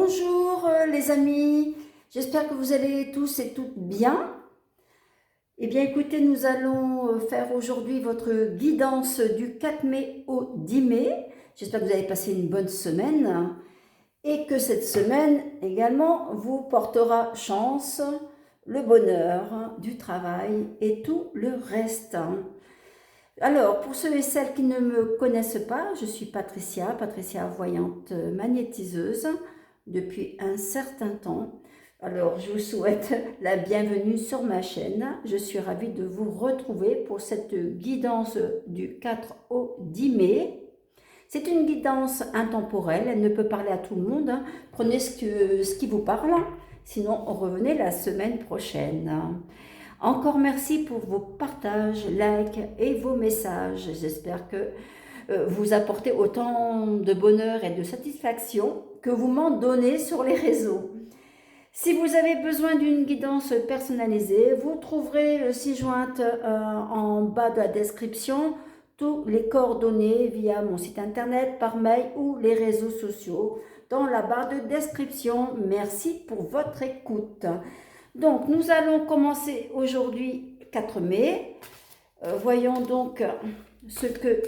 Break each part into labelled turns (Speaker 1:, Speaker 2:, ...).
Speaker 1: Bonjour les amis, j'espère que vous allez tous et toutes bien. Eh bien écoutez, nous allons faire aujourd'hui votre guidance du 4 mai au 10 mai. J'espère que vous avez passé une bonne semaine et que cette semaine également vous portera chance, le bonheur du travail et tout le reste. Alors, pour ceux et celles qui ne me connaissent pas, je suis Patricia, voyante magnétiseuse depuis un certain temps. Alors, je vous souhaite la bienvenue sur ma chaîne. Je suis ravie de vous retrouver pour cette guidance du 4 au 10 mai. C'est une guidance intemporelle, elle ne peut parler à tout le monde. Prenez ce qui vous parle, sinon revenez la semaine prochaine. Encore merci pour vos partages, likes et vos messages. J'espère que vous apportez autant de bonheur et de satisfaction que vous m'en donnez sur les réseaux. Si vous avez besoin d'une guidance personnalisée, vous trouverez ci-jointe en bas de la description tous les coordonnées via mon site internet, par mail ou les réseaux sociaux dans la barre de description. Merci pour votre écoute. Donc, nous allons commencer aujourd'hui 4 mai. Voyons donc ce que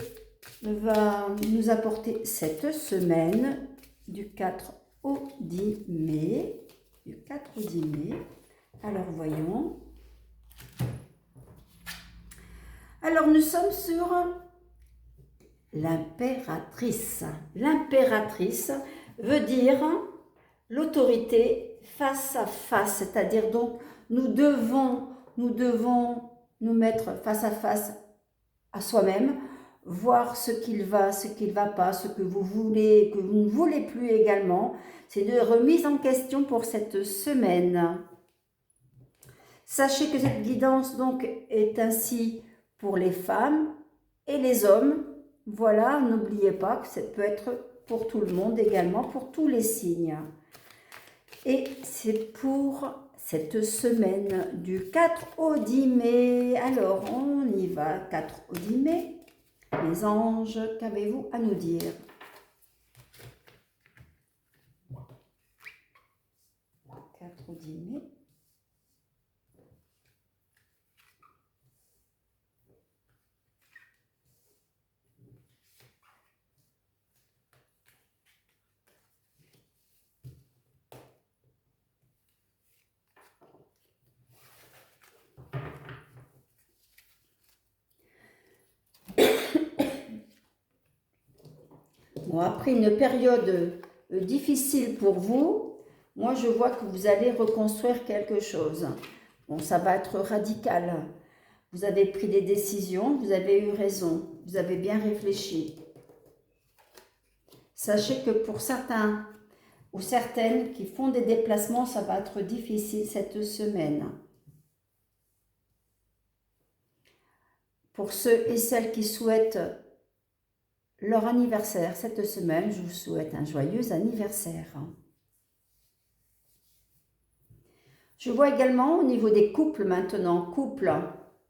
Speaker 1: va nous apporter cette semaine du 4 au 10 mai. Du 4 au 10 mai. Alors, voyons. Alors, nous sommes sur l'impératrice. L'impératrice veut dire l'autorité face à face, c'est-à-dire donc nous devons nous mettre face à face à soi-même, voir ce qu'il va pas, ce que vous voulez, que vous ne voulez plus également. C'est une remise en question pour cette semaine. Sachez que cette guidance donc est ainsi pour les femmes et les hommes. Voilà, n'oubliez pas que ça peut être pour tout le monde également, pour tous les signes. Et c'est pour cette semaine du 4 au 10 mai. Alors, on y va, 4 au 10 mai. Les anges, qu'avez-vous à nous dire? « 4 au 10 mai. Bon, après une période difficile pour vous, moi je vois que vous allez reconstruire quelque chose. Bon, ça va être radical. Vous avez pris des décisions, vous avez eu raison, vous avez bien réfléchi. Sachez que pour certains ou certaines qui font des déplacements, ça va être difficile cette semaine. Pour ceux et celles qui souhaitent leur anniversaire cette semaine, je vous souhaite un joyeux anniversaire. Je vois également au niveau des couples maintenant, couple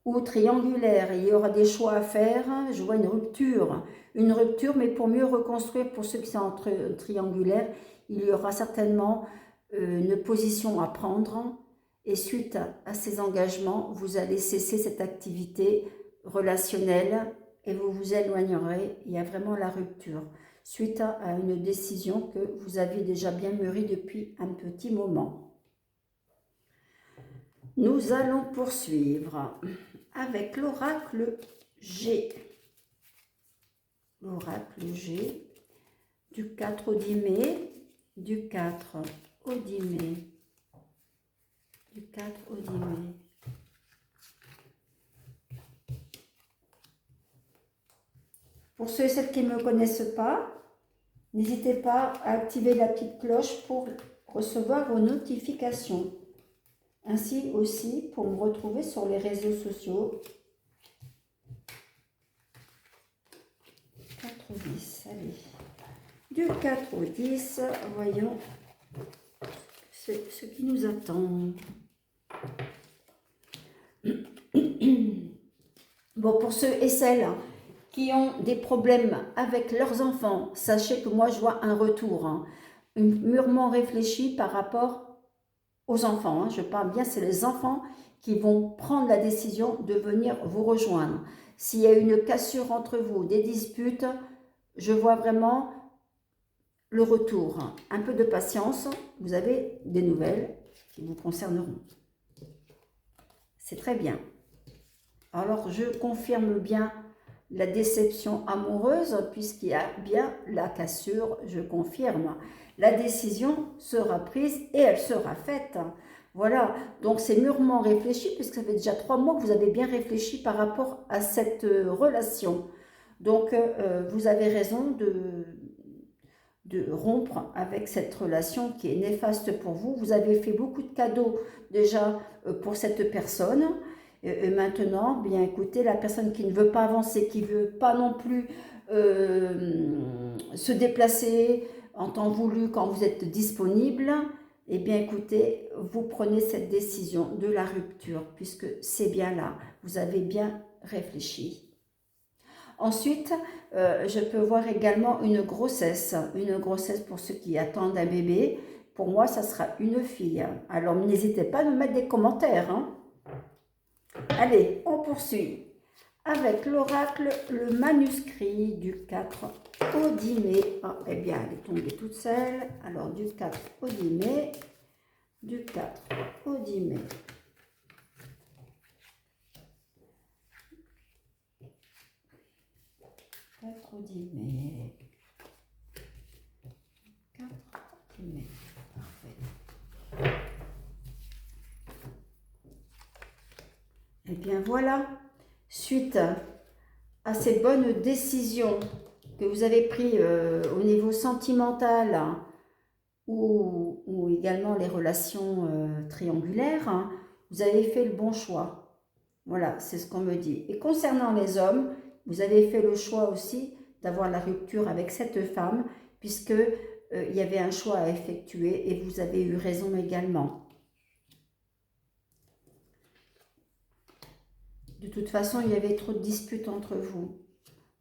Speaker 1: ou triangulaire, il y aura des choix à faire. Je vois une rupture, mais pour mieux reconstruire, pour ceux qui sont en triangulaire, il y aura certainement une position à prendre. Et suite à ces engagements, vous allez cesser cette activité relationnelle et vous vous éloignerez. Il y a vraiment la rupture suite à une décision que vous aviez déjà bien mûrie depuis un petit moment. Nous allons poursuivre avec l'oracle G. L'oracle G du 4 au 10 mai, du 4 au 10 mai, du 4 au 10 mai. Pour ceux et celles qui ne me connaissent pas, n'hésitez pas à activer la petite cloche pour recevoir vos notifications. Ainsi aussi pour me retrouver sur les réseaux sociaux. 4 au 10, allez. Du 4 au 10, voyons ce qui nous attend. Bon, pour ceux et celles qui ont des problèmes avec leurs enfants, sachez que moi je vois un retour. mûrement réfléchi par rapport aux enfants. Hein. Je parle bien, c'est les enfants qui vont prendre la décision de venir vous rejoindre. S'il y a une cassure entre vous, des disputes, je vois vraiment le retour. Un peu de patience, vous avez des nouvelles qui vous concerneront. C'est très bien. Alors, je confirme bien la déception amoureuse, puisqu'il y a bien la cassure, je confirme. La décision sera prise et elle sera faite. Voilà, donc c'est mûrement réfléchi, puisque ça fait déjà 3 mois que vous avez bien réfléchi par rapport à cette relation. Donc, vous avez raison de rompre avec cette relation qui est néfaste pour vous. Vous avez fait beaucoup de cadeaux déjà pour cette personne. Et maintenant, bien écoutez, la personne qui ne veut pas avancer, qui ne veut pas non plus se déplacer en temps voulu quand vous êtes disponible, eh bien écoutez, vous prenez cette décision de la rupture, puisque c'est bien là, vous avez bien réfléchi. Ensuite, je peux voir également une grossesse pour ceux qui attendent un bébé. Pour moi, ça sera une fille. Alors, n'hésitez pas à me mettre des commentaires. Hein. Allez, on poursuit avec l'oracle, le manuscrit du 4 au 10 mai. Ah, eh bien, elle est tombée toute seule. Alors, du 4 au 10 mai. Du 4 au 10 mai. Au 10 mai. 4 au 10 mai. Parfait. Et bien voilà, suite à ces bonnes décisions que vous avez prises au niveau sentimental hein, ou également les relations triangulaires, hein, vous avez fait le bon choix. Voilà, c'est ce qu'on me dit. Et concernant les hommes, vous avez fait le choix aussi d'avoir la rupture avec cette femme, puisque il y avait un choix à effectuer et vous avez eu raison également. De toute façon, il y avait trop de disputes entre vous.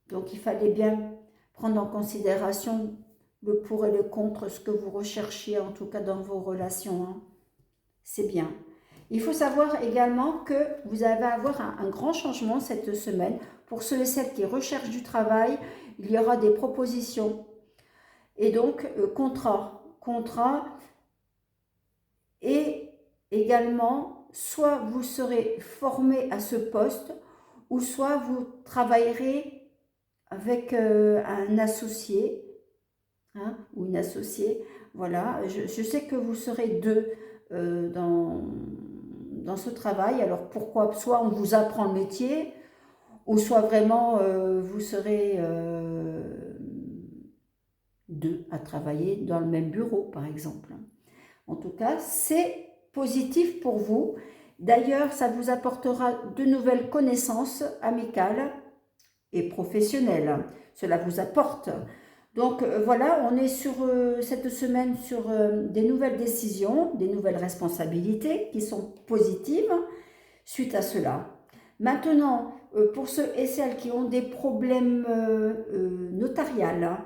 Speaker 1: Donc, il fallait bien prendre en considération le pour et le contre, ce que vous recherchiez, en tout cas dans vos relations. Hein. C'est bien. Il faut savoir également que vous allez avoir un grand changement cette semaine. Pour ceux et celles qui recherchent du travail, il y aura des propositions. Et donc, contrat et également, soit vous serez formé à ce poste, ou soit vous travaillerez avec un associé, hein, ou une associée. Voilà, je sais que vous serez deux dans ce travail. Alors pourquoi, soit on vous apprend le métier, ou soit vraiment vous serez deux à travailler dans le même bureau, par exemple. En tout cas, c'est positif pour vous. D'ailleurs, ça vous apportera de nouvelles connaissances amicales et professionnelles. Cela vous apporte. Donc voilà, on est sur cette semaine sur des nouvelles décisions, des nouvelles responsabilités qui sont positives suite à cela. Maintenant, pour ceux et celles qui ont des problèmes notariales,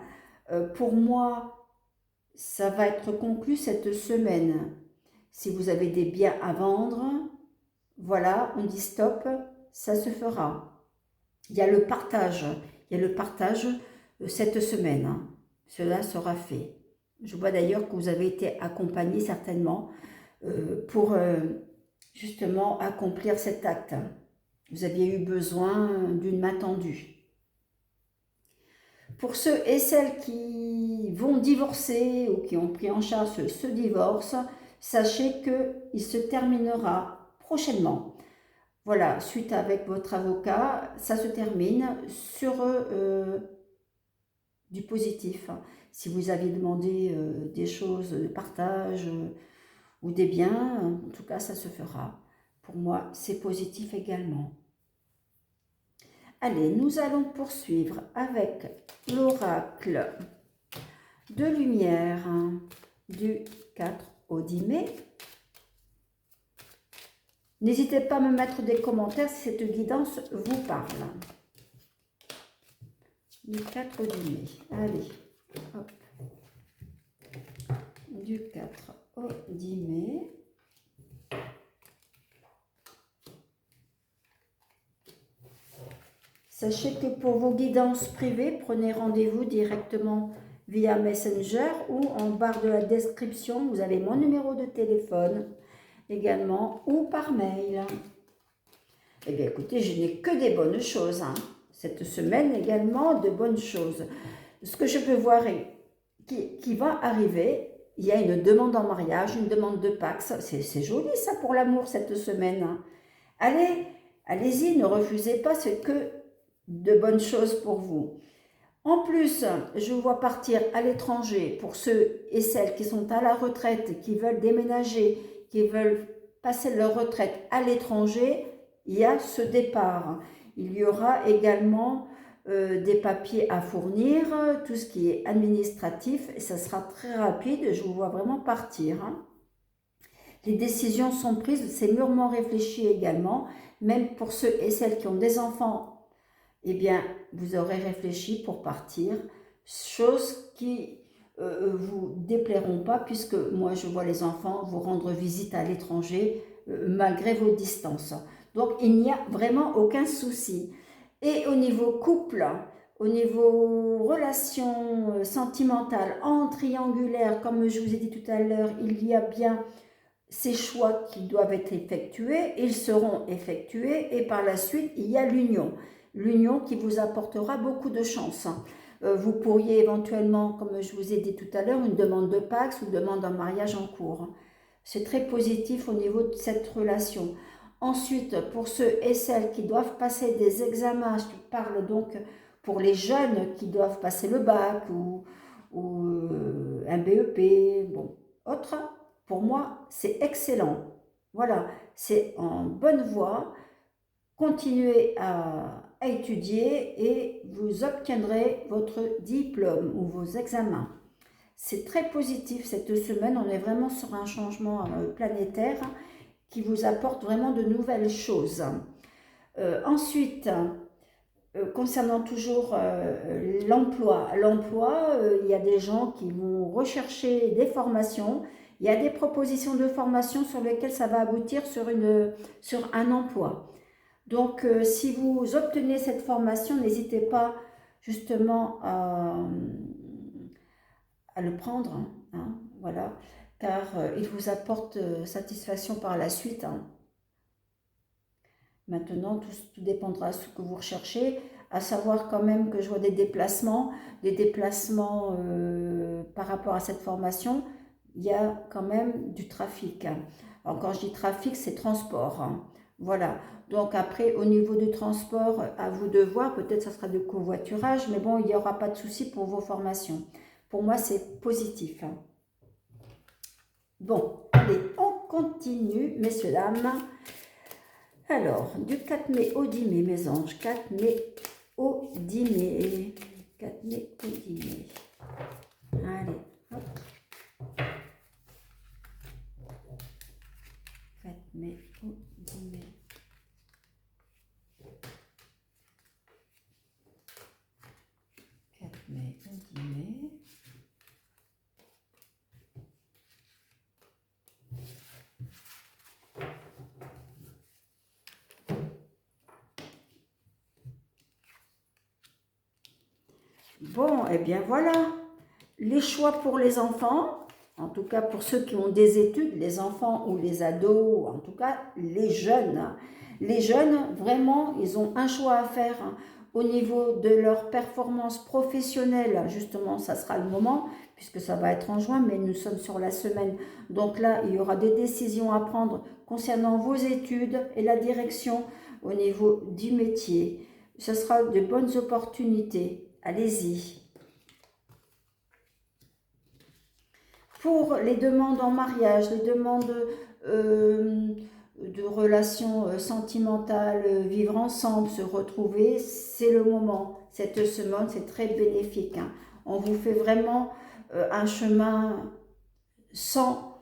Speaker 1: pour moi, ça va être conclu cette semaine. Si vous avez des biens à vendre, voilà, on dit stop, ça se fera. Il y a le partage cette semaine. Hein. Cela sera fait. Je vois d'ailleurs que vous avez été accompagné certainement pour justement accomplir cet acte. Vous aviez eu besoin d'une main tendue. Pour ceux et celles qui vont divorcer ou qui ont pris en charge ce divorce, sachez qu'il se terminera prochainement. Voilà, suite avec votre avocat, ça se termine sur du positif. Si vous aviez demandé des choses de partage ou des biens, en tout cas, ça se fera. Pour moi, c'est positif également. Allez, nous allons poursuivre avec l'oracle de lumière du 4 au 10 mai. N'hésitez pas à me mettre des commentaires si cette guidance vous parle. Du 4 au 10 mai. Allez, hop. du 4 au 10 mai. Sachez que pour vos guidances privées, prenez rendez-vous directement via Messenger ou en barre de la description, vous avez mon numéro de téléphone également ou par mail. Eh bien écoutez, je n'ai que des bonnes choses, hein. Cette semaine également de bonnes choses. Ce que je peux voir qui va arriver, il y a une demande en mariage, une demande de Pax. C'est joli ça pour l'amour cette semaine, hein. Allez, allez-y, ne refusez pas, c'est que de bonnes choses pour vous. En plus, je vous vois partir à l'étranger pour ceux et celles qui sont à la retraite, qui veulent déménager, qui veulent passer leur retraite à l'étranger. Il y a ce départ. Il y aura également des papiers à fournir, tout ce qui est administratif, et ça sera très rapide, je vous vois vraiment partir, hein. Les décisions sont prises, c'est mûrement réfléchi également, même pour ceux et celles qui ont des enfants, eh bien, vous aurez réfléchi pour partir, choses qui vous déplairont pas, puisque moi je vois les enfants vous rendre visite à l'étranger, malgré vos distances. Donc, il n'y a vraiment aucun souci. Et au niveau couple, au niveau relation sentimentale, en triangulaire, comme je vous ai dit tout à l'heure, il y a bien ces choix qui doivent être effectués, ils seront effectués et par la suite, il y a l'union. L'union qui vous apportera beaucoup de chance. Vous pourriez éventuellement, comme je vous ai dit tout à l'heure, une demande de Pax ou une demande en mariage en cours. C'est très positif au niveau de cette relation. Ensuite, pour ceux et celles qui doivent passer des examens, je parle donc pour les jeunes qui doivent passer le bac ou un BEP, bon, autre, pour moi, c'est excellent. Voilà, c'est en bonne voie. Continuez à étudier et vous obtiendrez votre diplôme ou vos examens. C'est très positif cette semaine, on est vraiment sur un changement planétaire qui vous apporte vraiment de nouvelles choses. Ensuite, concernant toujours l'emploi, il y a des gens qui vont rechercher des formations, il y a des propositions de formation sur lesquelles ça va aboutir sur un emploi. Donc, si vous obtenez cette formation, n'hésitez pas justement à le prendre, hein, voilà, car il vous apporte satisfaction par la suite, hein. Maintenant, tout dépendra de ce que vous recherchez, à savoir quand même que je vois des déplacements par rapport à cette formation, il y a quand même du trafic, hein. Alors quand je dis trafic, c'est transport, hein. Voilà, donc après au niveau du transport, à vous de voir, peut-être ça sera du covoiturage, mais bon, il n'y aura pas de souci pour vos formations. Pour moi, c'est positif, hein. Bon, allez, on continue, messieurs, dames. Alors, du 4 mai au 10 mai, mes anges, 4 mai au 10 mai, 4 mai au 10 mai. Allez, hop. 4 mai au 10 mai. 4 mai au 10 mai. Bon, et bien voilà, les choix pour les enfants, en tout cas pour ceux qui ont des études, les enfants ou les ados, en tout cas les jeunes. Les jeunes, vraiment, ils ont un choix à faire, hein, au niveau de leur performance professionnelle. Justement, ça sera le moment, puisque ça va être en juin, mais nous sommes sur la semaine. Donc là, il y aura des décisions à prendre concernant vos études et la direction au niveau du métier. Ce sera de bonnes opportunités. Allez-y. Pour les demandes en mariage, les demandes de relations sentimentales, vivre ensemble, se retrouver, c'est le moment. Cette semaine, c'est très bénéfique, hein. On vous fait vraiment un chemin sans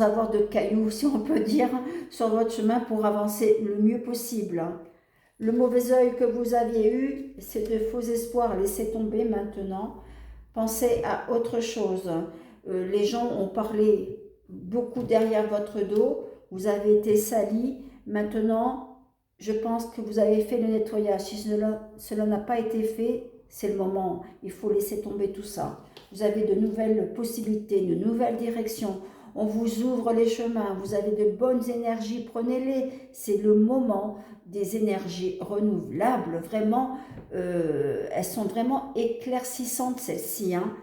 Speaker 1: avoir de cailloux, si on peut dire, sur votre chemin pour avancer le mieux possible. Le mauvais œil que vous aviez eu, c'est de faux espoirs, laissez tomber maintenant. Pensez à autre chose. les gens ont parlé beaucoup derrière votre dos, vous avez été sali. Maintenant, je pense que vous avez fait le nettoyage. Si cela n'a pas été fait, c'est le moment. Il faut laisser tomber tout ça. Vous avez de nouvelles possibilités, de nouvelles directions. On vous ouvre les chemins, vous avez de bonnes énergies, prenez-les. C'est le moment des énergies renouvelables. Vraiment, elles sont vraiment éclaircissantes, celles-ci, hein.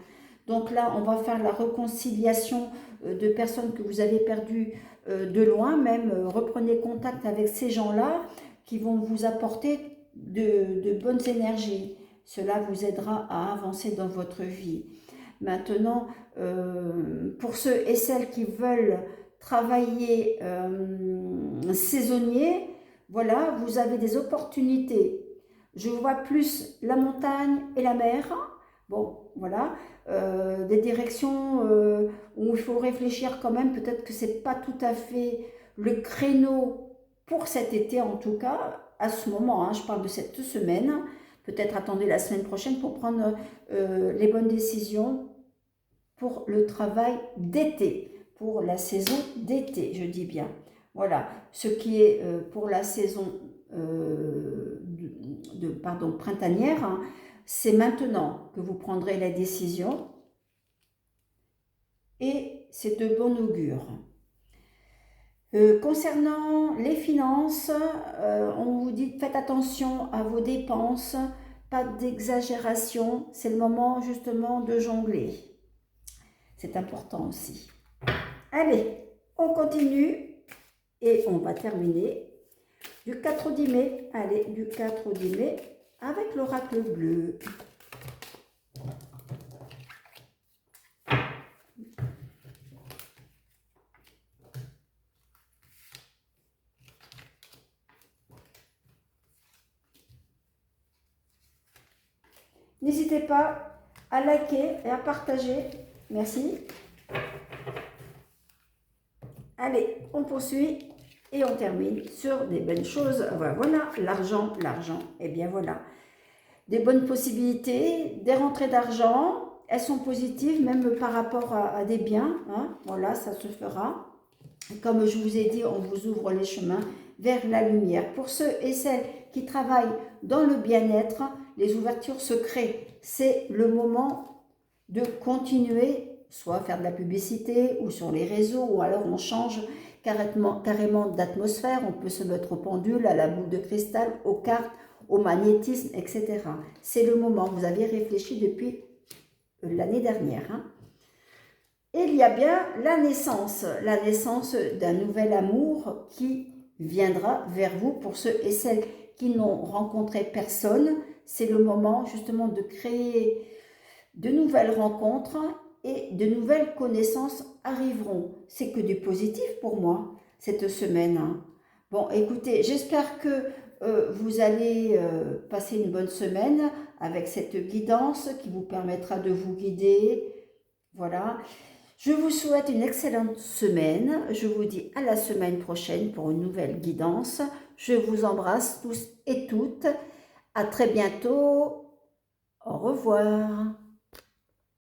Speaker 1: Donc là, on va faire la réconciliation de personnes que vous avez perdues de loin, même reprenez contact avec ces gens-là qui vont vous apporter de bonnes énergies. Cela vous aidera à avancer dans votre vie. Maintenant, pour ceux et celles qui veulent travailler saisonnier, voilà, vous avez des opportunités. Je vois plus la montagne et la mer. Bon, voilà, des directions où il faut réfléchir quand même. Peut-être que c'est pas tout à fait le créneau pour cet été, en tout cas, à ce moment, hein, je parle de cette semaine. Peut-être attendez la semaine prochaine pour prendre les bonnes décisions pour le travail d'été, pour la saison d'été, je dis bien. Voilà, ce qui est pour la saison printanière, hein, c'est maintenant que vous prendrez la décision et c'est de bon augure. Concernant les finances, on vous dit faites attention à vos dépenses, pas d'exagération, c'est le moment justement de jongler. C'est important aussi. Allez, on continue et on va terminer du 4 au 10 mai. Allez, du 4 au 10 mai avec l'oracle bleu. N'hésitez pas à liker et à partager. Merci. Allez, on poursuit et on termine sur des belles choses. Voilà, l'argent, et bien voilà. Des bonnes possibilités, des rentrées d'argent, elles sont positives même par rapport à des biens. Hein, voilà, ça se fera. Comme je vous ai dit, on vous ouvre les chemins vers la lumière. Pour ceux et celles qui travaillent dans le bien-être, les ouvertures se créent. C'est le moment de continuer, soit faire de la publicité ou sur les réseaux, ou alors on change carrément d'atmosphère. On peut se mettre au pendule, à la boule de cristal, aux cartes, au magnétisme, etc. C'est le moment. Vous avez réfléchi depuis l'année dernière, hein. Et il y a bien la naissance d'un nouvel amour qui viendra vers vous. Pour ceux et celles qui n'ont rencontré personne, c'est le moment justement de créer de nouvelles rencontres et de nouvelles connaissances arriveront. C'est que du positif pour moi, cette semaine, hein. Bon, écoutez, j'espère que vous allez passer une bonne semaine avec cette guidance qui vous permettra de vous guider. Voilà. Je vous souhaite une excellente semaine. Je vous dis à la semaine prochaine pour une nouvelle guidance. Je vous embrasse tous et toutes. À très bientôt. Au revoir.